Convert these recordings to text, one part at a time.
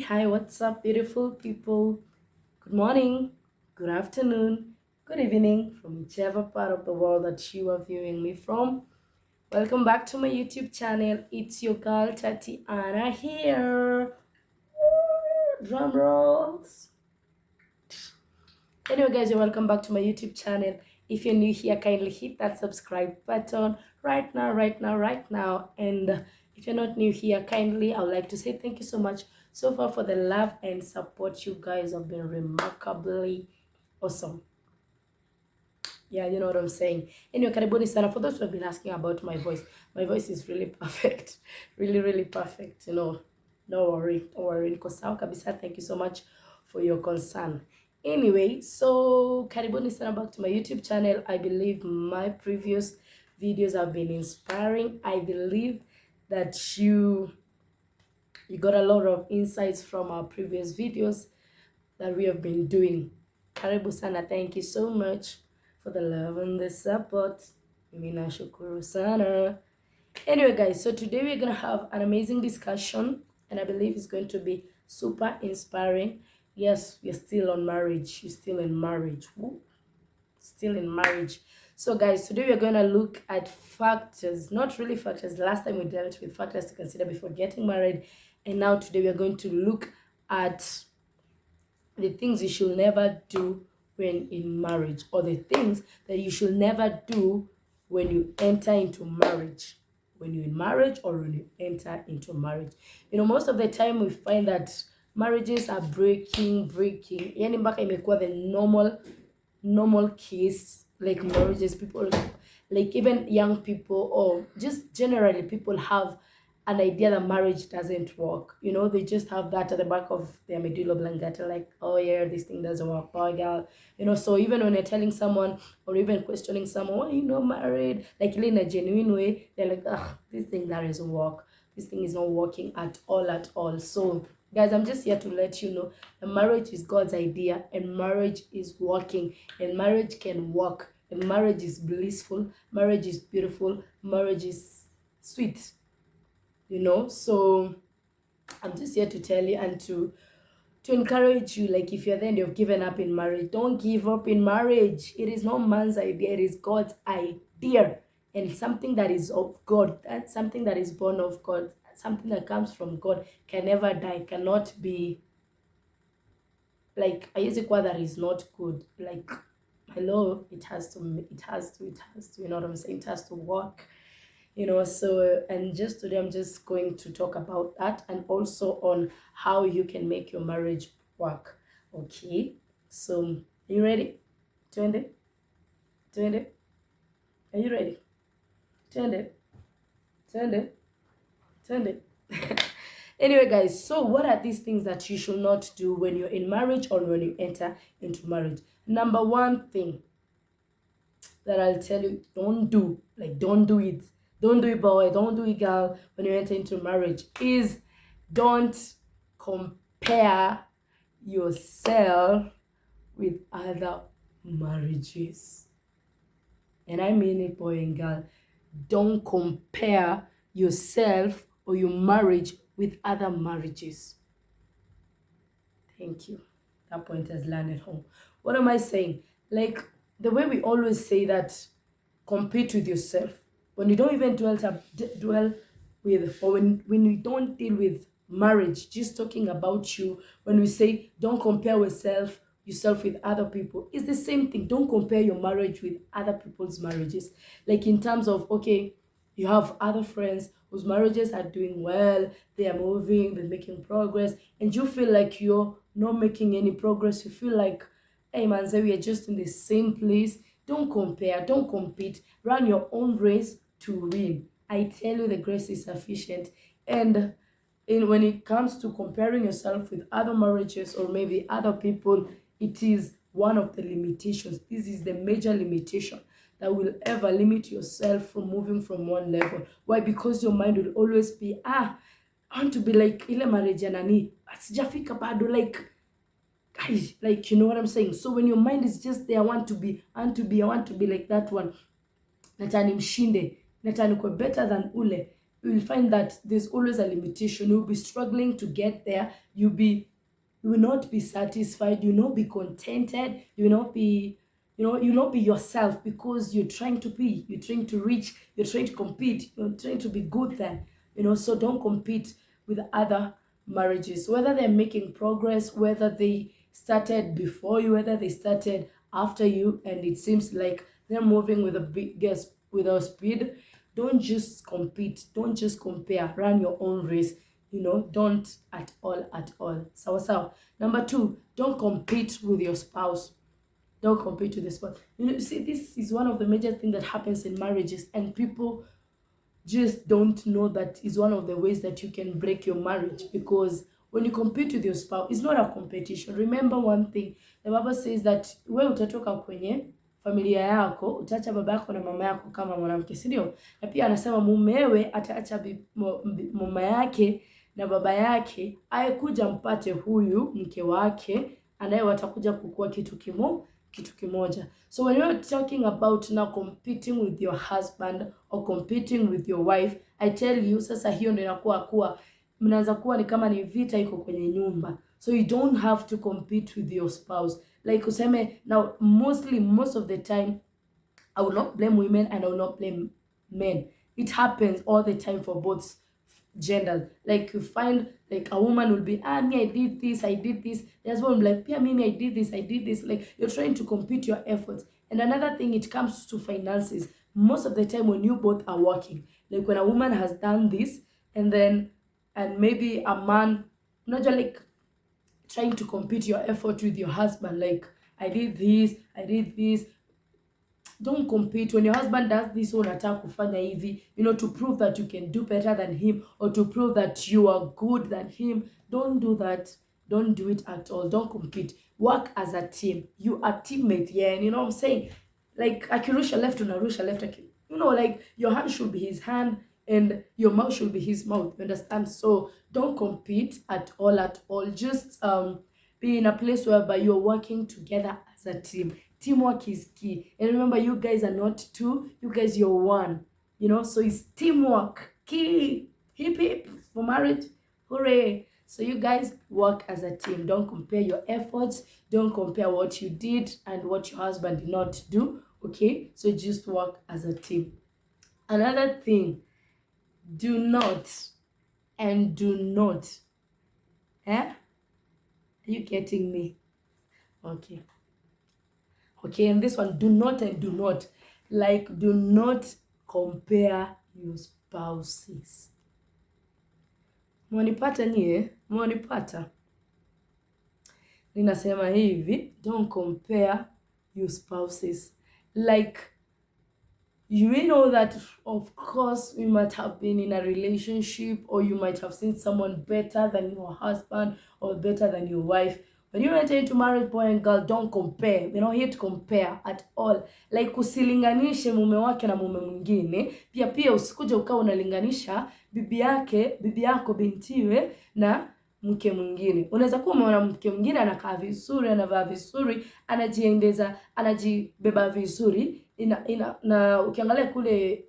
Hi, what's up, beautiful people? Good morning, good afternoon, good evening from whichever part of the world that you are viewing me from. Welcome back to my YouTube channel. It's your girl Tatiana here. Drum rolls. Anyway, guys, you're welcome back to my YouTube channel. If you're new here, kindly hit that subscribe button right now. And if you're not new here, kindly, I would like to say thank you so much so far for the love and support. You guys have been remarkably awesome. Yeah, you know what I'm saying. Anyway, karibuni sana. For those who have been asking about my voice is really perfect. Really perfect. No worry, don't worry. Niko sawa kabisa. Thank you so much for your concern. Anyway, so karibuni sana back to my YouTube channel. I believe my previous videos have been inspiring. I believe that you got a lot of insights from our previous videos that we have been doing. Karibu sana. Thank you so much for the love and the support. Mina shukuru sana. Anyway, guys, so today we're going to have an amazing discussion, and I believe it's going to be super inspiring. Yes, we're still on marriage. You're still in marriage. Woo. Still in marriage. So, guys, today we're going to look at factors, not really factors. Last time we dealt with factors to consider before getting married, and now today we're going to look at the things you should never do when in marriage, or the things that you should never do when you enter into marriage, when you're in marriage or when you enter into marriage. Most of the time we find that marriages are breaking. Yani mpaka imekuwa the normal case, like marriages, people, like even young people, or just generally people have an idea that marriage doesn't work. They just have that at the back of their medulla oblongata, like, oh yeah, this thing doesn't work, oh girl. So even when you're telling someone or even questioning someone, why are you not married, like in a genuine way, they're like, ugh, this thing doesn't work, this thing is not working at all. So guys, I'm just here to let you know that marriage is God's idea, and marriage is working, and marriage can work, and marriage is blissful, marriage is beautiful, marriage is sweet. So I'm just here to tell you and to encourage you. Like, if you're there and you've given up in marriage, don't give up in marriage. It is not man's idea, it is God's idea, and something that is of God. That's something that is born of God, something that comes from God, can never die, cannot be like a music that is not good. Like, hello, it has to, you know what I'm saying, it has to work. So, and just today I'm just going to talk about that, and also on how you can make your marriage work. Okay, so are you ready? Turn it. Are you ready? Turn it. Anyway, guys, so what are these things that you should not do when you're in marriage or when you enter into marriage? Number one thing that I'll tell you, don't do it. Don't do it, boy, don't do it, girl, when you enter into marriage, is don't compare yourself with other marriages. And I mean it, boy and girl. Don't compare yourself or your marriage with other marriages. Thank you. That point has landed home. What am I saying? Like, the way we always say that, compete with yourself, when you don't even dwell with, or when we don't deal with marriage, just talking about you, when we say don't compare yourself with other people, it's the same thing. Don't compare your marriage with other people's marriages. Like, in terms of, okay, you have other friends whose marriages are doing well, they are moving, they're making progress, and you feel like you're not making any progress. You feel like, hey man, we are just in the same place. Don't compare, don't compete. Run your own race to win. I tell you, the grace is sufficient. And when it comes to comparing yourself with other marriages or maybe other people, it is one of the limitations. This is the major limitation that will ever limit yourself from moving from one level. Why? Because your mind will always be, I want to be like ile marriage ya nani, sijafika bado, like, guys, like, you know what I'm saying? So when your mind is just there, I want to be like that one, natani mshinde, natani kwa better than ule, you will find that there's always a limitation. You'll be struggling to get there. You will not be satisfied. You will not be contented. You will not be, you'll not be yourself, because you're trying to reach, you're trying to compete, you're trying to be good then, so don't compete with other marriages, whether they're making progress, whether they started before you, whether they started after you, and it seems like they're moving with a biggest with a speed. Don't just compete, don't just compare, run your own race. Don't at all. Sawa sawa. Number two, don't compete with your spouse. Don't compete with the spouse. See, this is one of the major things that happens in marriages, and people just don't know that is one of the ways that you can break your marriage. Because when you compete with your spouse, it's not a competition. Remember one thing, the Bible says that we utatoka kwenye familia yako, utaacha baba yako na mama yako kama mwanamke, si ndio? Na pia anasema mumewe ataacha mama yake na baba yake, ayekuja mpate huyu mke wake, anaye watakuja kukua kitu kimoja. So when you're talking about now competing with your husband or competing with your wife, I tell you, sasa hiyo ndio inakuwa mnaanza kuwa ni kama ni vita iko kwenye nyumba. So you don't have to compete with your spouse. Like useme, now most of the time, I will not blame women and I will not blame men. It happens all the time for both genders. Like you find like a woman will be, me, I did this. The husband will be like, yeah, me, I did this. Like you're trying to compete your efforts. And another thing, it comes to finances. Most of the time when you both are working, like when a woman has done this and maybe a man, not just like trying to compete your effort with your husband, like I did this. Don't compete. When your husband does this, unataka kufanya hivi, to prove that you can do better than him, or to prove that you are good than him. Don't do that. Don't do it at all. Don't compete. Work as a team. You are teammate, yeah. And you know what I'm saying? Like akirusha left, unarusha left. Like your hand should be his hand and your mouth should be his mouth. You understand? So don't compete at all. Just be in a place whereby you're working together as a team. Teamwork is key. And remember, you guys are not two, you guys, you're one. So it's teamwork. Key. Hip hip for marriage. Hooray. So you guys work as a team. Don't compare your efforts. Don't compare what you did and what your husband did not do. Okay? So just work as a team. Another thing, do not. Are you getting me? Okay, and this one, do not. Like, do not compare your spouses. Mwanipata nie? Mwanipata. Ninasema hivi, don't compare your spouses. Like, you know that, of course, you might have been in a relationship, or you might have seen someone better than your husband or better than your wife. When you enter into marriage, boy and girl, don't compare. We're not here to compare at all. Like usilinganishe mume wake na mume mwingine. Pia usikuje ukawa unalinganisha bibi yako bintiwe na mke mwingine. Unaweza kuwa umeona mke mwingine anakaa vizuri, anavaa vizuri, anajiendeza, anajibeba vizuri, na ukiangalia kule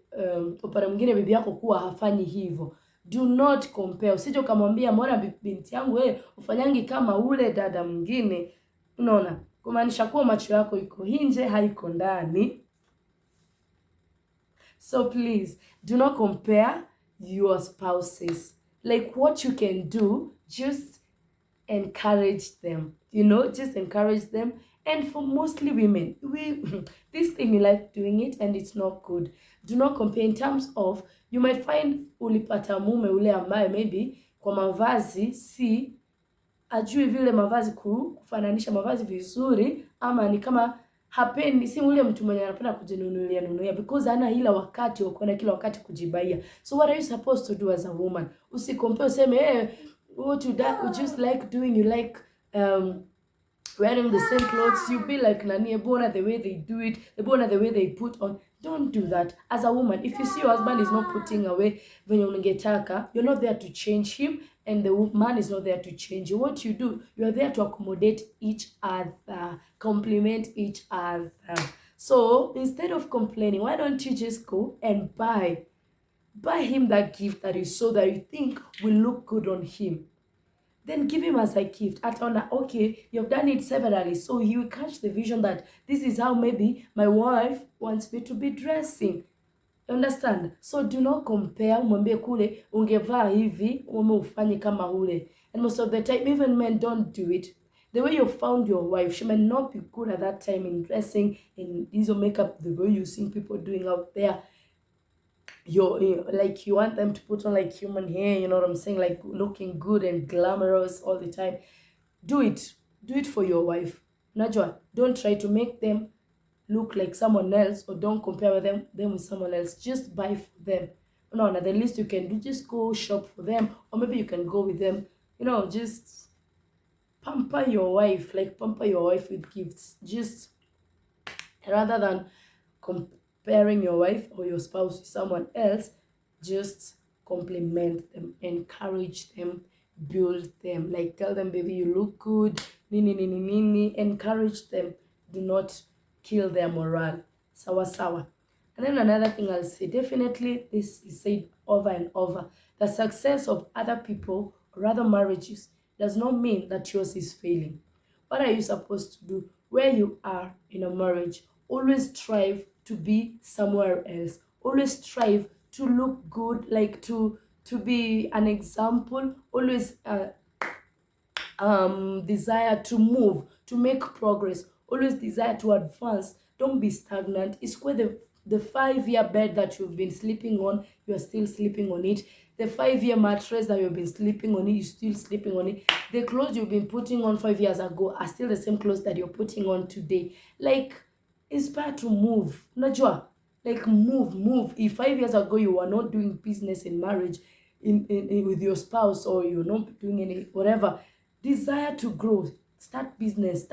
upande mwingine bibi yako kuwa hafanyi hivyo. Do not compare. Usije ukamwambia mbona binti yangu ufanyangi kama ule dada mwingine. Unaona? Kumaanisha kuwa macho yako iko nje, haiko ndani. So please, do not compare your spouses. Like what you can do, just encourage them. Just encourage them. And for mostly women, this thing, you like doing it and it's not good. Do not compare in terms of, you might find ulipata mume ule ambaye maybe kwa mavazi si ajui vile mavazi kufananisha mavazi vizuri, ama ni kama hapendi, si ule mtu mwenye anapenda kujinunulia because hana ila wakati wa kuona kila wakati kujibaia. So what are you supposed to do as a woman? Usicompare, useme what you just like doing, you like wearing the same clothes, you be like nani, ebona the way they do it, ebona the way they put on. Don't do that. As a woman, if you see your husband is not putting away venye ungetaka, you're not there to change him, and the man is not there to change you. What you do, you are there to accommodate each other, compliment each other. So instead of complaining, why don't you just go and buy Buy him that gift that is so that you think will look good on him. Then give him as a gift. At on okay, you've done it severally, so he will catch the vision that this is how maybe my wife wants me to be dressing. You understand? So do not compare. Mwambie kule ungevaa hivi, ume ufanye kama ule. And most of the time, even men don't do it. The way you found your wife, she may not be good at that time in dressing, in these makeup, the way you see people doing out there. Like you want them to put on like human hair, you know what I'm saying, like looking good and glamorous all the time. Do it for your wife. Najwa, don't try to make them look like someone else, or don't compare them with someone else. Just buy for them. No, the least you can do, just go shop for them, or maybe you can go with them, just pamper your wife, like pamper your wife with gifts, just rather than comparing your wife or your spouse with someone else. Just compliment them, encourage them, build them, like tell them, baby, you look good, nini nini nini, encourage them. Do not kill their morale. Sawa sawa. And then another thing I'll say, definitely this is said over and over, the success of other people or other marriages does not mean that yours is failing. What are you supposed to do where you are in a marriage? Always strive to be somewhere else. Always strive to look good, like to be an example. Always desire to move, to make progress. Always desire to advance. Don't be stagnant. It's where the 5-year bed that you've been sleeping on, you are still sleeping on it. The 5-year mattress that you've been sleeping on it, you're still sleeping on it. The clothes you've been putting on 5 years ago are still the same clothes that you're putting on today. Like, inspire to move. Najwa, like move. If 5 years ago you were not doing business in marriage, in with your spouse, or you're not doing any whatever, desire to grow, start business,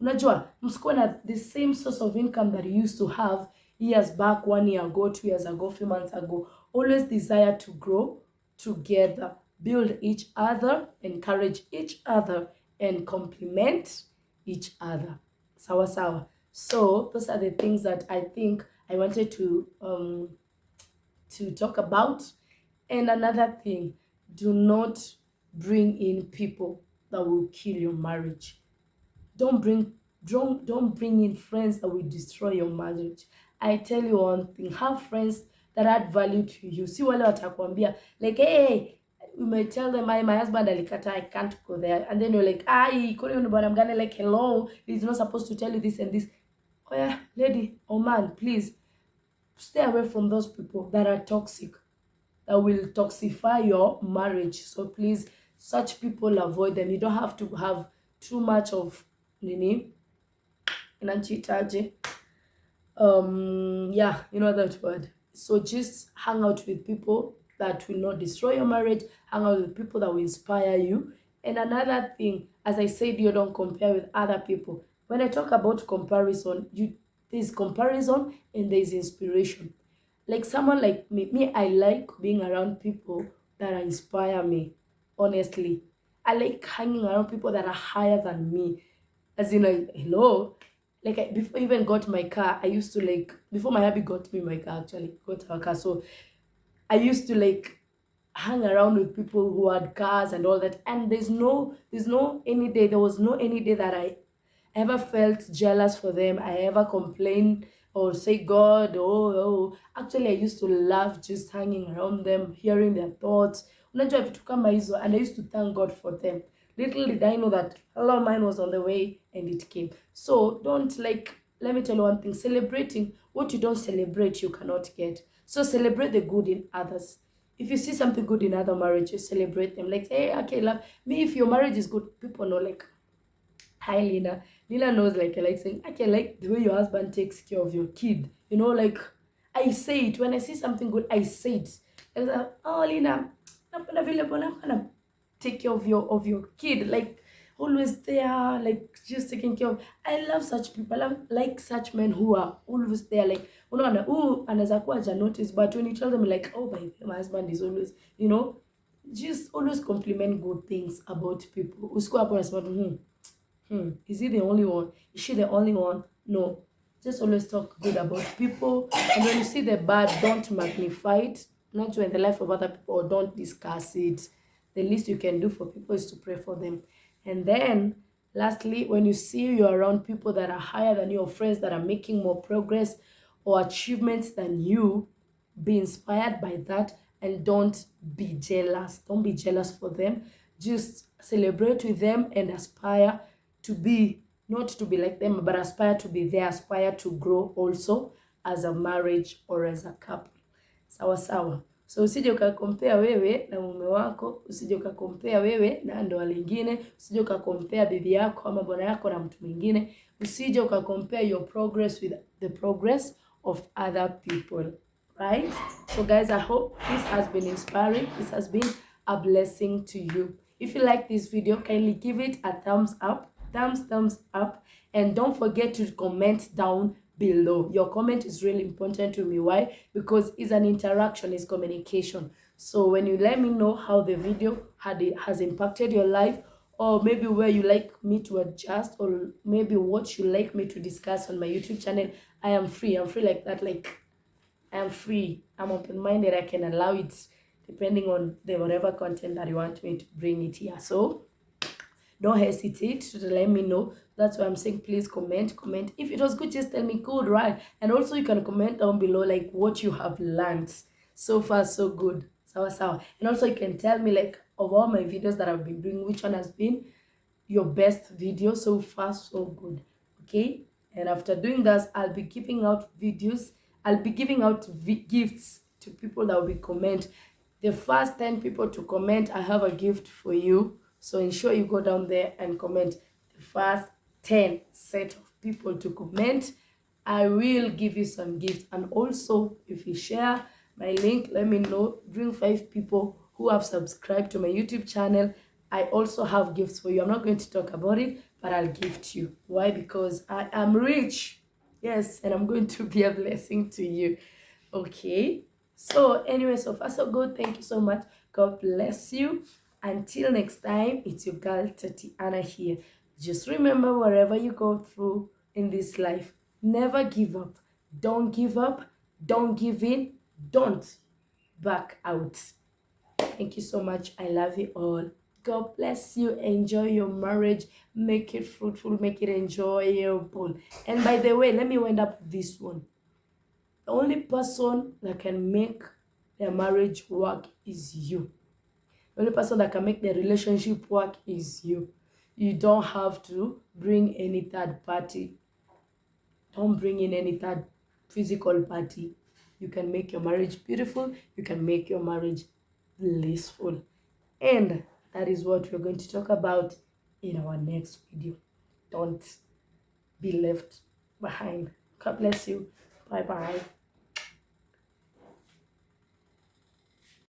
unajua msikuwe na the same source of income that you used to have years back, 1 year ago, 2 years ago, few months ago. Always desire to grow together, build each other, encourage each other, and complement each other. Sawa sawa. So those are the things that I think I wanted to talk about. And another thing, do not bring in people that will kill your marriage. Don't bring in friends that will destroy your marriage. I tell you one thing, have friends that add value to you. See wale watakwambia like, hey, you may tell them, my husband alikata, I can't go there, and then you're like, I'm gonna like, hello, he's not supposed to tell you this and this. Oh yeah, lady or man, please stay away from those people that are toxic, that will toxify your marriage. So please, such people, avoid them. You don't have to have too much of nini inachitaje, yeah, you know that word. So just hang out with people that will not destroy your marriage. Hang out with people that will inspire you. And another thing, as I said, you don't compare with other people. When I talk about comparison, there's comparison and there's inspiration. Like someone like me, I like being around people that inspire me. Honestly, I like hanging around people that are higher than me. As in, like, hello, like before I even got my car, I used to like, before my hubby got me my car, actually got her car. So I used to like hang around with people who had cars and all that. And there was no any day that I ever felt jealous for them. I ever complained or say, God, oh. Actually, I used to love just hanging around them, hearing their thoughts. Unajua vitu kama hizo, and I used to thank God for them. Little did I know that hello, mine was on the way and it came. So don't, like, let me tell you one thing, celebrating what you don't celebrate, you cannot get. So celebrate the good in others. If you see something good in other marriages, celebrate them. Like, hey, okay, love me. If your marriage is good, people know, like, hi, Lina. Lina knows, like, I like saying, okay, like the way your husband takes care of your kid. You know, like, I say it. When I see something good, I say it. And like, oh, Lina, I'm gonna take care of your kid. Like, always there, like, just taking care of. I love such people. I love, like, such men who are always there. Like, anaweza kuwa haja notice, but when you tell them, like, oh, my husband is always, just always compliment good things about people. Usikuwa hapo unasema is he the only one? Is she the only one? No. Just always talk good about people. And when you see the bad, don't magnify it. not to end the life of other people, or don't discuss it. The least you can do for people is to pray for them. And then lastly, when you see you're around people that are higher than your friends that are making more progress or achievements than you, be inspired by that and don't be jealous. Don't be jealous for them. Just celebrate with them and aspire to be, not to be like them, but aspire to be there, aspire to grow also as a marriage or as a couple. Sawa sawa. So usije ukakompea wewe na mume wako, usije ukakompea wewe na ndoa lingine, usije ukakompea bibi yako ama bwana yako na mtu mwingine, usije ukakompea your progress with the progress of other people, right? So guys, I hope this has been inspiring. This has been a blessing to you. If you like this video, kindly give it a thumbs up, thumbs up, and don't forget to comment down below. Your comment is really important to me. Why? Because it's an interaction, it's communication. So when you let me know how the video has impacted your life, or maybe where you like me to adjust, or maybe what you like me to discuss on my YouTube channel, I am free. I'm free like that. Like, I'm free. I'm open-minded. I can allow it depending on the whatever content that you want me to bring it here. So don't hesitate to let me know. That's why I'm saying please comment. If it was good, just tell me good, right? And also you can comment down below like what you have learned. So far so good. Sawa sawa. And also you can tell me like of all my videos that I've been doing, which one has been your best video so far so good. Okay? And after doing that, I'll be giving out videos. I'll be giving out gifts to people that will be comment. The first 10 people to comment, I have a gift for you. So ensure you go down there and comment. The first 10 set of people to comment, I will give you some gifts. And also, if you share my link, let me know. Bring 5 people who have subscribed to my YouTube channel. I also have gifts for you. I'm not going to talk about it, but I'll gift you. Why? Because I am rich. Yes, and I'm going to be a blessing to you. Okay? So anyway, so far so good. Thank you so much. God bless you. Until next time, it's your girl Tatiana here. Just remember, wherever you go through in this life, never give up. Don't give up. Don't give in. Don't back out. Thank you so much. I love you all. God bless you. Enjoy your marriage. Make it fruitful. Make it enjoyable. And by the way, let me wind up this one. The only person that can make their marriage work is you. The only person that can make the relationship work is you. You don't have to bring any third party. Don't bring in any third physical party. You can make your marriage beautiful. You can make your marriage blissful. And that is what we're going to talk about in our next video. Don't be left behind. God bless you. Bye-bye.